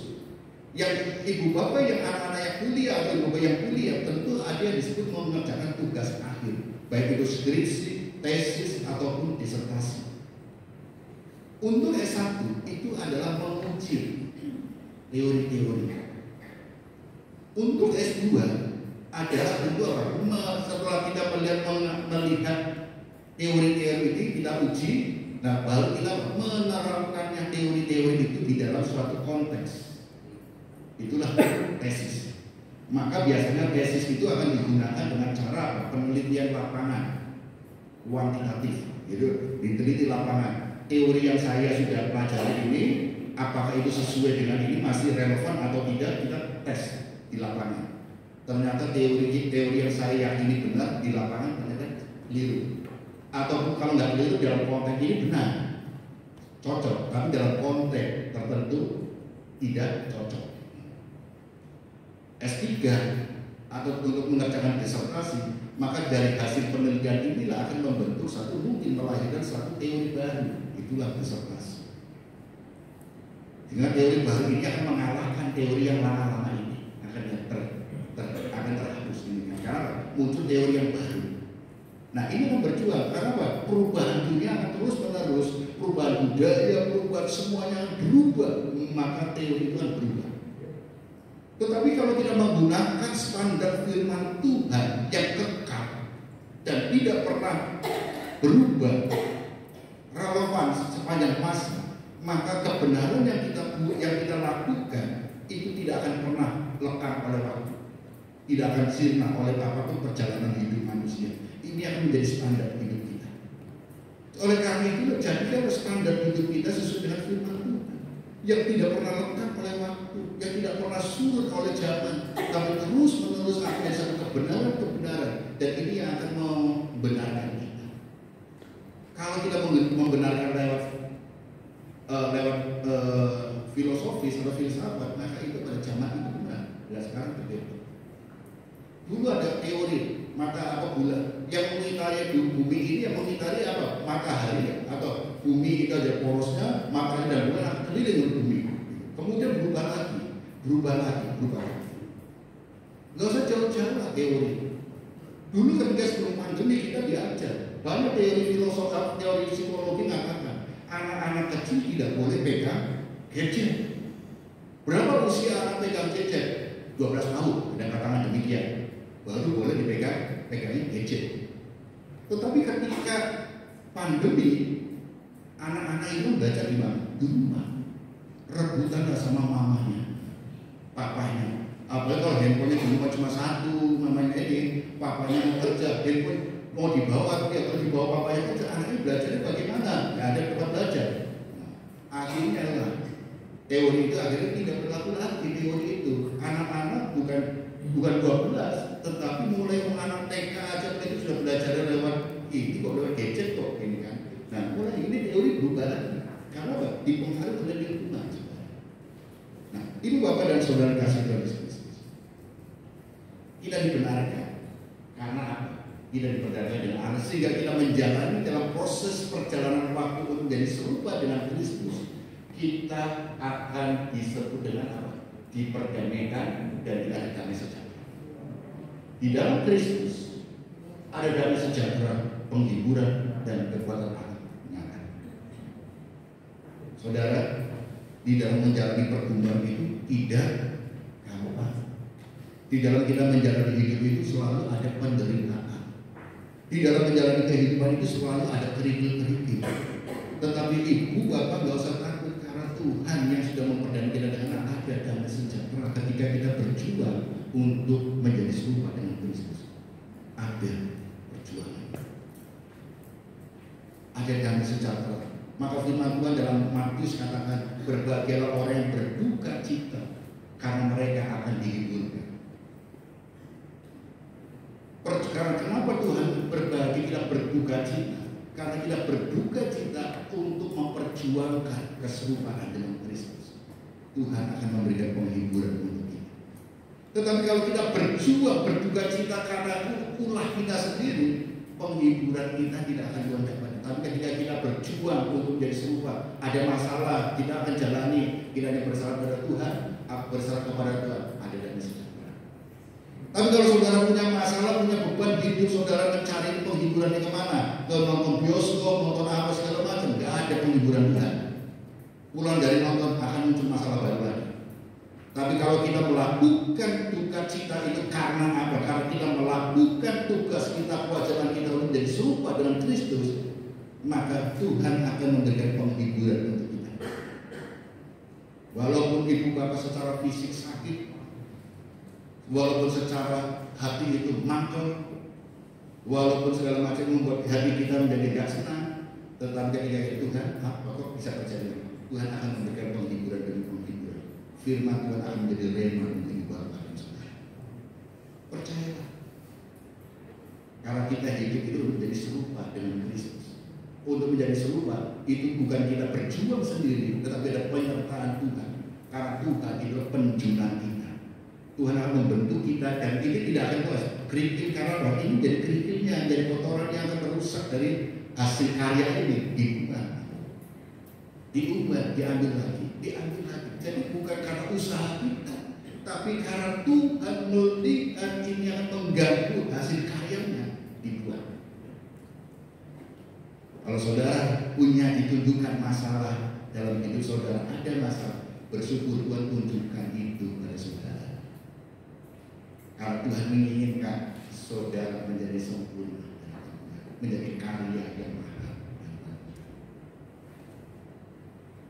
Yang ibu bapak yang anak-anak yang kuliah atau ibu bapak yang kuliah tentu ada yang disebut mengerjakan tugas akhir, baik itu skripsi, tesis ataupun disertasi. Untuk S1 itu adalah menguji teori-teori. Untuk S2 adalah tentu apa? Setelah kita melihat teori-teori ini kita uji, nah baru kita menerapkannya teori-teori itu di dalam suatu konteks. Itulah tesis. Maka biasanya tesis itu akan digunakan dengan cara penelitian lapangan, kuantitatif, gitu, diteliti lapangan. Teori yang saya sudah pelajari ini, apakah itu sesuai dengan ini, masih relevan atau tidak, kita tes di lapangan. Ternyata teori yang saya yakini benar di lapangan ternyata keliru. Atau kalau nggak keliru dalam konteks ini benar, cocok, tapi dalam konteks tertentu tidak cocok. S3 atau untuk mengerjakan disertasi, maka dari hasil penelitian inilah akan membentuk satu, mungkin melahirkan satu teori baru. Itulah disertasi. Dengan teori baru ini akan mengalahkan teori yang lama-lama ini, akan terhapus ini karena muncul teori yang baru. Nah ini akan berjuang karena apa? Perubahan dunia akan terus menerus, perubahan budaya, perubahan semuanya berubah, maka teori itu akan berubah. Tetapi kalau tidak menggunakan standar firman Tuhan yang kekal dan tidak pernah berubah, relevan sepanjang masa, maka kebenaran yang kita lakukan itu tidak akan pernah lekang oleh waktu, tidak akan sirna oleh apapun perjalanan hidup manusia. Ini akan menjadi standar hidup kita. Oleh karena itu, jadikan standar hidup kita sesuai dengan firman Tuhan yang tidak pernah lekang oleh waktu, yang tidak pernah surut oleh zaman, tapi terus menerus akan ada satu kebenaran, dan ini yang akan membenarkan kita. Kalau kita membenarkan lewat filosofis atau filsafat, maka itu pada zaman itu benar, dan sekarang berbeda. Dulu ada teori mata apa bulan yang mengitari bumi ini, yang mengitari apa? Matahari atau bumi itu ada porosnya, matahari dan bulan akan keliling bumi. Kemudian berubah lagi. Nggak usah jauh-jauh lah teori. Dulu ketika sebelum pandemi kita diajar banyak teori filosofi, teori psikologi mengatakan anak-anak kecil tidak boleh pegang gadget. Berapa usia anak pegang gadget? 12 tahun, ada katakan demikian. Baru boleh pegangin gadget. Tetapi ketika pandemi, anak-anak itu belajar di mana? Di rumah. Rebutan sama mamanya, papanya. Apalagi kalau handphonenya di rumah cuma satu, mamanya ini, papanya mau kerja, handphone mau dibawa, kalau dibawa papanya kerja, anaknya belajarnya bagaimana? Nggak ada tempat belajar. Nah, akhirnya lah teori itu akhirnya tidak berlaku lagi. Teori itu anak-anak bukan 12, tetapi mulai anak TK aja itu sudah belajar lewat ini kok, lewat gadget kok ini kan. Nah mulai ini teori berubah lagi. Karena apa? Dipengaruhi oleh lingkungan. Nah ini Bapak dan Saudara kasih Tuhan Yesus. Kita dibenarkan karena apa? Kita dibenarkan dengan Allah sehingga kita menjalani dalam proses perjalanan waktu untuk menjadi serupa dengan Kristus. Kita akan disebut dengan apa? Diperdamaikan dan tidak ada damai sejahtera. Di dalam Kristus ada damai sejahtera, penghiburan dan kekuatan Allah nyata. Saudara, di dalam menjalani pergumulan itu tidak gampang. Di dalam kita menjalani hidup itu selalu ada penderitaan. Di dalam menjalani kehidupan itu selalu ada kerikil-kerikil. Tetapi ibu bapak nggak usah takut karena Tuhan yang sudah memperdamaikan kita dengan ada damai sejahtera ketika kita berjuang untuk menjadi serupa dengan Kristus. Ada perjuangan, ada damai sejahtera. Maka firman Tuhan dalam Matius katakan, berbahagialah orang yang berduka cita karena mereka akan dihiburkan. Karena kenapa Tuhan berbagi kita berduka cita? Karena kita berduka cita untuk memperjuangkan keserupaan dengan Kristus. Tuhan akan memberikan penghiburan untuk kita. Tetapi kalau kita berjuang berduka cita karena ulah kita sendiri, penghiburan kita tidak akan Tuhan dapatkan. Tapi ketika kita berjuang untuk menjadi serupa, ada masalah kita akan jalani, kita hanya berserah pada Tuhan, berserah kepada Tuhan, ada damai sejahtera. Tapi kalau saudara punya masalah, punya beban hidup, saudara mencari penghiburannya kemana? Ke nonton bioskop, nonton apa segala macam, nggak ada penghiburan Tuhan. Pulang dari nonton akan muncul masalah baru lagi. Tapi kalau kita melakukan duka cita itu karena apa? Karena kita melakukan tugas kita, kewajiban kita untuk menjadi serupa dengan Kristus, maka Tuhan akan memberikan penghiburan untuk kita. Walaupun ibu bapak secara fisik sakit, walaupun secara hati itu mangkel, walaupun segala macam membuat hati kita menjadi tidak senang, tetapi ketika Tuhan, apa kok bisa terjadi? Tuhan akan memberikan penghiburan demi penghiburan. Firman Tuhan akan menjadi rema untuk ibu bapak dan saudara. Percayalah. Karena kita hidup itu menjadi serupa dengan Kristus. Untuk menjadi serupa itu bukan kita berjuang sendiri, tetapi ada penyertaan Tuhan. Karena Tuhan itu penjunan kita. Tuhan akan membentuk kita dan ini tidak akan puas. Kerikil karena ini jadi kerikilnya, jadi kotoran yang akan merusak dari hasil karya ini diubah, diambil lagi. Jadi bukan karena usaha kita, tapi karena Tuhan melihat ini akan mengganggu hasil karyanya dibuat. Kalau saudara punya ditunjukkan masalah dalam hidup saudara, ada masalah, bersyukur Tuhan tunjukkan itu pada saudara. Kalau Tuhan menginginkan saudara menjadi sempurna, menjadi karya yang mahal.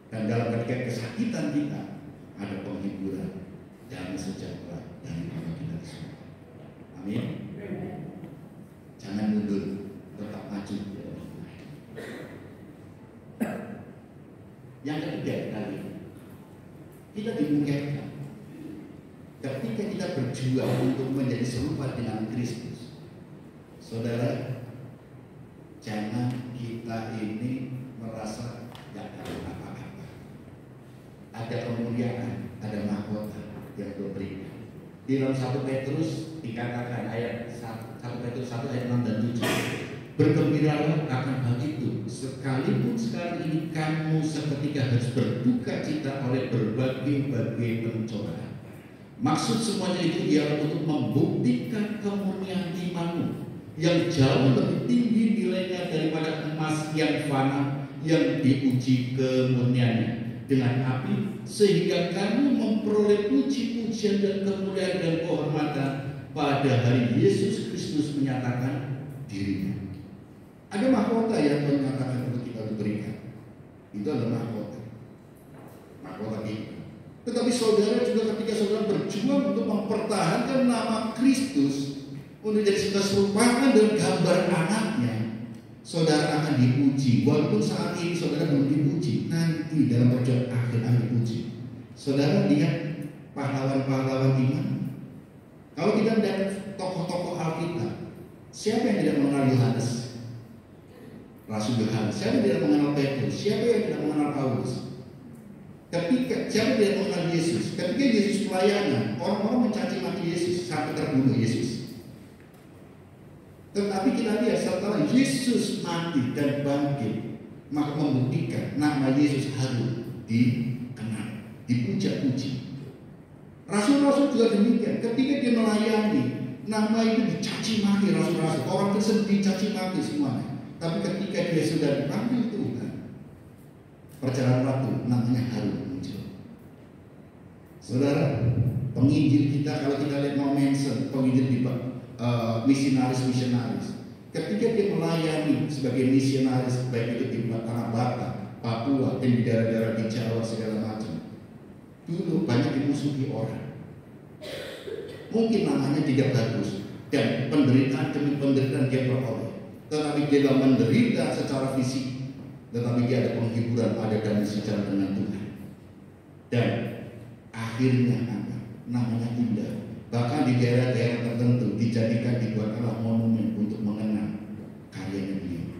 Dan dalam ketika kesakitan kita ada penghiburan dan sejahtera dari Allah kita semua. Amin. Jangan mundur, tetap maju. Yang ketiga kali kita dimungkinkan ketika kita berjuang untuk menjadi serupa dengan Kristus. Saudara, jangan kita ini merasa tidak ada apa-apa. Ada kemuliaan, ada mahkota yang diberikan. Di dalam 1 Petrus dikatakan ayat 1 Petrus 1 ayat 6 dan 7. Bergembiralah akan hal itu, sekalipun sekarang ini kamu seketika harus berduka cita oleh berbagai pencobaan. Maksud semuanya itu ialah untuk membuktikan kemurnian imanmu yang jauh lebih tinggi nilainya daripada emas yang fana yang diuji kemurniannya dengan api, sehingga kamu memperoleh puji-pujian dan kemuliaan dan kehormatan pada hari Yesus Kristus menyatakan dirinya. Ada mahkota yang Tuhan katakan untuk kita berikan. Itu adalah mahkota kita. Tetapi saudara juga ketika saudara berjuang untuk mempertahankan nama Kristus, untuk jadi keserupaan dan gambar anaknya, saudara akan dipuji. Walaupun saat ini saudara belum dipuji, nanti dalam perjuangan akhir akan dipuji. Saudara lihat pahlawan-pahlawan iman. Kalau kita lihat tokoh-tokoh Alkitab, siapa yang tidak mengenal Yohanes? Rasul Yohanes. Siapa yang tidak mengenal Petrus? Siapa yang tidak mengenal Paulus? Ketika siapa yang tidak mengenal Yesus? Ketika Yesus pelayanan, orang-orang mencaci maki Yesus sampai terbunuh Yesus. Tetapi kita lihat setelah Yesus mati dan bangkit, maka membuktikan nama Yesus harus dikenal, dipuja-puji. Rasul-rasul juga demikian. Ketika dia melayani, nama itu dicaci maki rasul-rasul. Orang tersebut dicaci maki semuanya. Tapi ketika dia sudah dipanggil Tuhan, perjalanan waktu namanya harus muncul. Saudara, penginjil kita kalau kita lihat mau mention penginjil di misionaris. Ketika dia melayani sebagai misionaris, baik itu di Tanah Batak, Papua, dan di daerah-daerah di Jawa segala macam, dulu banyak dimusuhi orang. Mungkin namanya tidak bagus dan penderitaan demi penderitaan dia peroleh, tetapi dia tidak menderita secara fisik, tetapi dia ada penghiburan, ada damai sejahtera dengan Tuhan. Dan akhirnya namanya indah. Bahkan di daerah-daerah tertentu dibuatkanlah monumen untuk mengenang karyanya beliau.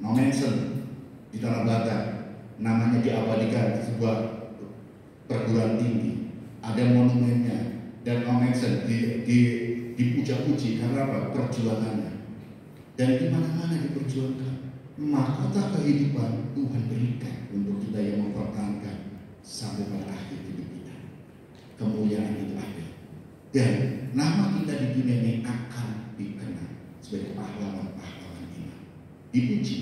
No Manson di Tanah Batak, namanya diabadikan sebuah perguruan tinggi, ada monumennya, dan No Manson dipuja-puji karena apa? Perjuangannya. Dan di mana-mana diperjuangkan. Mahkota kehidupan Tuhan berikan untuk kita yang mempertahankan sampai pada akhir hidup kita. Kemuliaan itu ada. Dan nama kita di dunia ini akan dikenal sebagai pahlawan-pahlawan iman. Dipuji.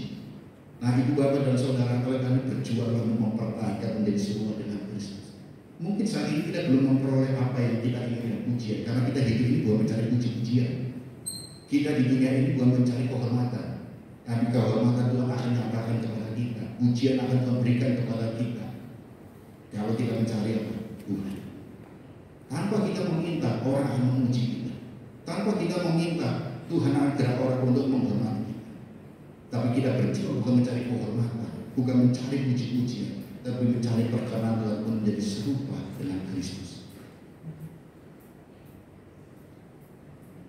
Nah, ibu bapak dan saudara, kalau kami berjuang untuk mempertahankan menjadi serupa dengan Kristus. Mungkin saat ini kita belum memperoleh apa yang kita inginkan, pujian. Karena kita hidup ini bukan mencari puji-pujian. Kita di dunia ini bukan mencari kehormatan. Tapi kehormatan Tuhan akan nyatakan kepada kita. Pujian akan Tuhan berikan kepada kita. Kalau kita mencari apa? Tuhan. Tanpa kita meminta, orang akan memuji kita. Tanpa kita meminta, Tuhan akan gerak orang untuk menghormati kita. Tapi kita berjuang bukan mencari kehormatan, bukan mencari puji-pujian, tapi mencari perkenan Tuhan untuk menjadi serupa dengan Kristus.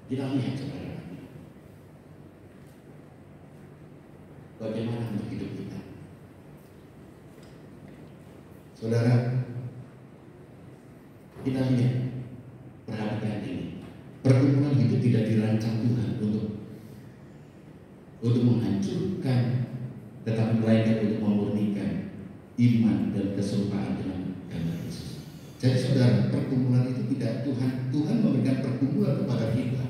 Kita lihat saudara, bagaimana untuk hidup kita. Saudara, kita lihat, perhatikan ini. Perkumpulan hidup tidak dirancang Tuhan untuk menghancurkan, tetapi melainkan untuk memurnikan iman dan keserupaan dengan gambar Yesus. Jadi saudara, perkumpulan itu tidak Tuhan memberikan perkumpulan kepada kita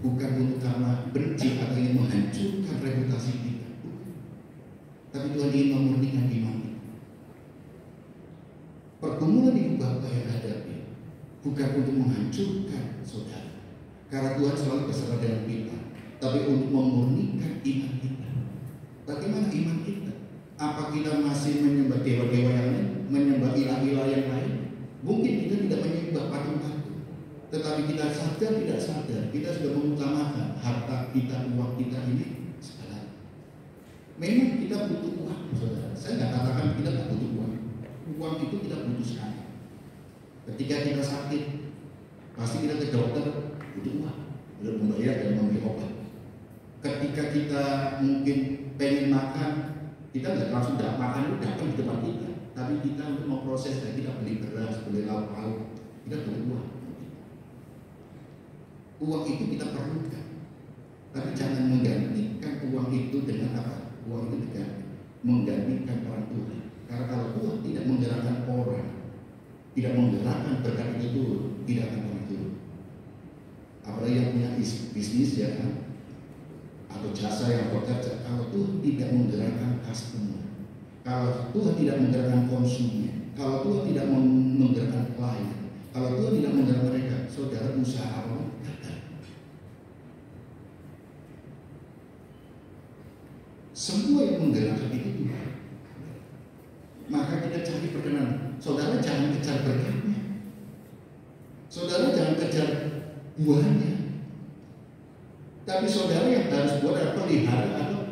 bukan untuk karena benci atau ingin menghancurkan reputasi kita, tapi Tuhan ingin memurnikan iman kita. Pergumulan ibu bapak yang hadapi bukan untuk menghancurkan saudara, karena Tuhan selalu bersama dengan kita, tapi untuk memurnikan iman kita. Bagaimana iman kita? Apa kita masih menyembah dewa-dewa yang lain, menyembah ilah-ilah yang lain? Mungkin kita tidak menyembah patung-patung, tetapi kita sadar tidak sadar kita sudah mengutamakan harta kita, uang kita ini segala. Memang kita butuh uang, saudara. Saya nggak katakan kita nggak butuh uang. Uang itu kita butuh sekali. Ketika kita sakit, pasti kita ke dokter butuh uang untuk membayar dan membeli obat. Ketika kita mungkin pengen makan, kita nggak langsung makan itu datang di depan kita, tapi kita untuk memproses dan kita beli beras, beli lauk-lauk, kita butuh uang. Uang itu kita perlukan, tapi jangan menggantikan uang itu dengan apa? Uang itu menggantikan orang Tuhan. Karena kalau Tuhan tidak menggerakkan orang, tidak menggerakkan berkat itu, tidak akan pernah turun. Apalagi yang punya bisnis ya kan, atau jasa yang bekerja, kalau Tuhan tidak menggerakkan customer, kalau Tuhan tidak menggerakkan konsumen, kalau Tuhan tidak menggerakkan klien, kalau Tuhan tidak menggerakkan mereka, saudara usaha apa gagal. Semua yang menggerakkan itu Tuhan. Maka kita cari perkenan. Saudara jangan kejar berkatnya. Saudara jangan kejar buahnya. Tapi saudara yang harus buat adalah pelihara atau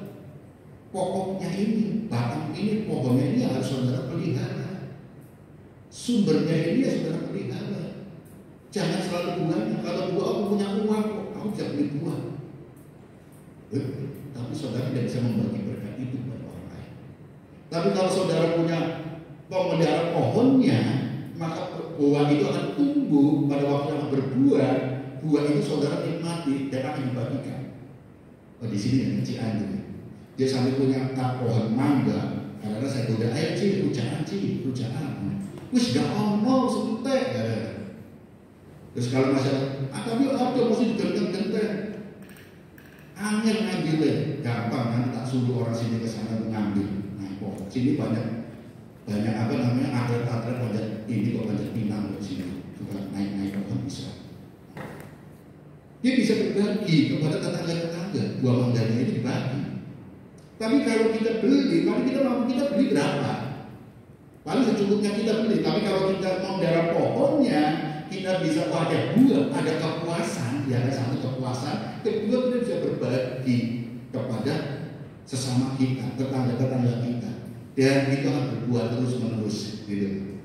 pokoknya ini, batang ini, pohonnya ini harus saudara pelihara. Sumbernya ini ya saudara pelihara. Jangan selalu buahnya. Kalau buah aku punya uang, aku bisa beli buah. Tapi saudara tidak bisa membagi berkat itu kepada orang lain. Tapi kalau saudara punya pemelihara pohonnya, maka buah itu akan tumbuh pada waktu yang berbuah. Buah itu saudara nikmati dan akan dibagikan. Oh, di sini yang Cianjur, dia sampai punya pohon mangga. Karena saya udah rujaan. Wis gak ono sebentar. Terus kalau masalah, tapi ada masih digenteng-genteng. Angin ngambilnya, gampang nanti tak suruh orang sini ke sana untuk ngambil. Nah, pohon sini banyak apa namanya atlet-atlet panjat ini kok panjat pinang di sini juga naik pohon bisa. Dia bisa berbagi kepada tetangga-tetangga, buah mangganya itu dibagi. Tapi kalau kita beli, paling kita beli berapa? Paling secukupnya kita beli. Tapi kalau kita memelihara pohonnya, kita bisa ada buah, ada kepuasan, ya ada satu kepuasan. Kedua kita bisa berbagi kepada sesama kita, tetangga-tetangga kita, dan itu akan berbuah terus menerus, gitu.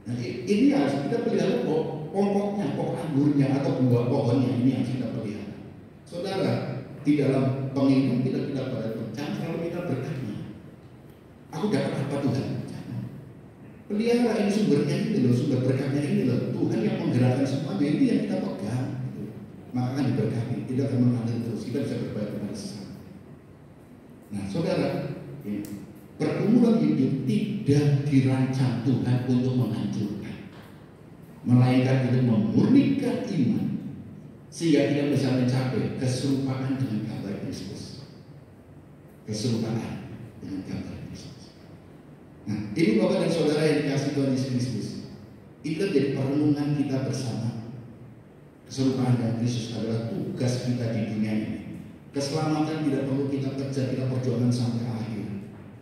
Nah, ini harus kita pelihara pokoknya, pokok anggurnya atau buah pohonnya ini yang kita pelihara. Saudara, di dalam pengingat kita pada jangan selalu kita bertanya, aku dapat apa Tuhan? Jangan. Pelihara ini sumbernya ini loh, sumber berkatnya ini loh. Tuhan yang menggerakkan semuanya, ini yang kita pegang. Gitu. Maka akan diberkati, tidak akan mengalir terus. Kita bisa berbaik kepada sesama. Nah, saudara, pergumulan hidup tidak dirancang Tuhan untuk menghancurkan, melainkan untuk memurnikan iman, sehingga kita bisa mencapai keserupaan dengan gambar Kristus. Keserupaan dengan gambar Kristus. Nah, ini Bapak dan Saudara yang dikasih Tuhan Yesus Kristus, itu jadi perenungan kita bersama. Keserupaan dengan Kristus adalah tugas kita di dunia ini. Keselamatan tidak perlu kita kejar, kita perjuangan sampai akhir.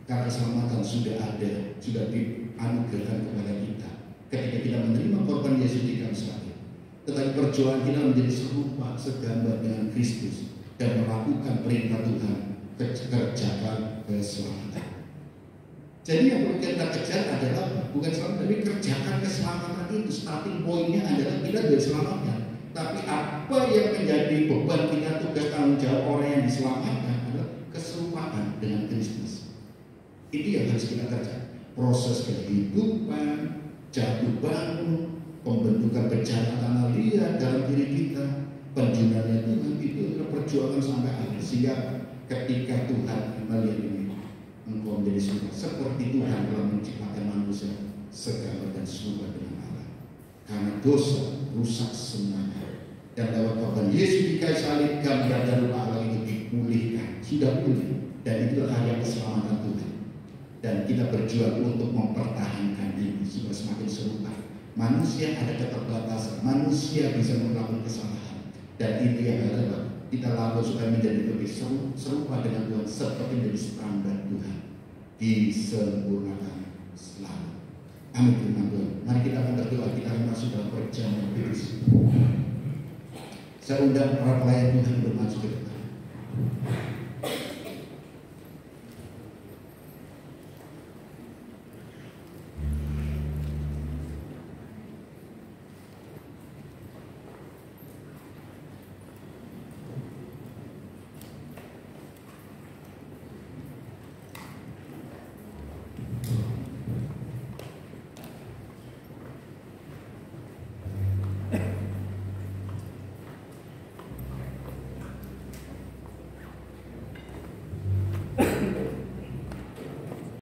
Karena keselamatan sudah ada, sudah dianugerahkan kepada kita ketika kita menerima korban Yesus di kayu salib. Tetapi perjuangan kita menjadi serupa, segambar dengan Kristus dan melakukan perintah Tuhan, kerjakan keselamatan. Jadi yang perlu kita kejar adalah bukan selamat, tapi kerjakan keselamatan itu. Starting pointnya adalah kita sudah diselamatkan. Tapi apa yang menjadi beban kita, tugas tanggung jawab orang yang diselamatkan adalah keserupaan dengan Kristus. Ini yang harus kita kerja. Proses kehidupan, jatuh bangun, pembentukan bencana tanah liat dalam diri kita, penjinannya Tuhan, itu adalah perjuangan sampai akhir. Sehingga ketika Tuhan melihat ini, engkau menjadi serupa seperti Tuhan telah menciptakan manusia segambar dan serupa dengan Allah. Karena dosa rusak semuanya, dan lewat korban Yesus di kayu salib, gambar dan rupa Allah itu dipulihkan, sudah pulih, dan itu karya keselamatan Tuhan. Dan kita berjuang untuk mempertahankan ini supaya semakin serupa. Manusia ada keterbatasan, manusia bisa melakukan kesalahan, dan itu yang adalah kita lakukan supaya menjadi lebih serupa dengan Tuhan seperti menjadi standar Tuhan, disempurnakan selalu. Amin firman Tuhan. Mari kita akan berdoa, kita akan masuk dalam perjamuan kudus. Saya undang para pelayan Tuhan untuk masuk ke depan.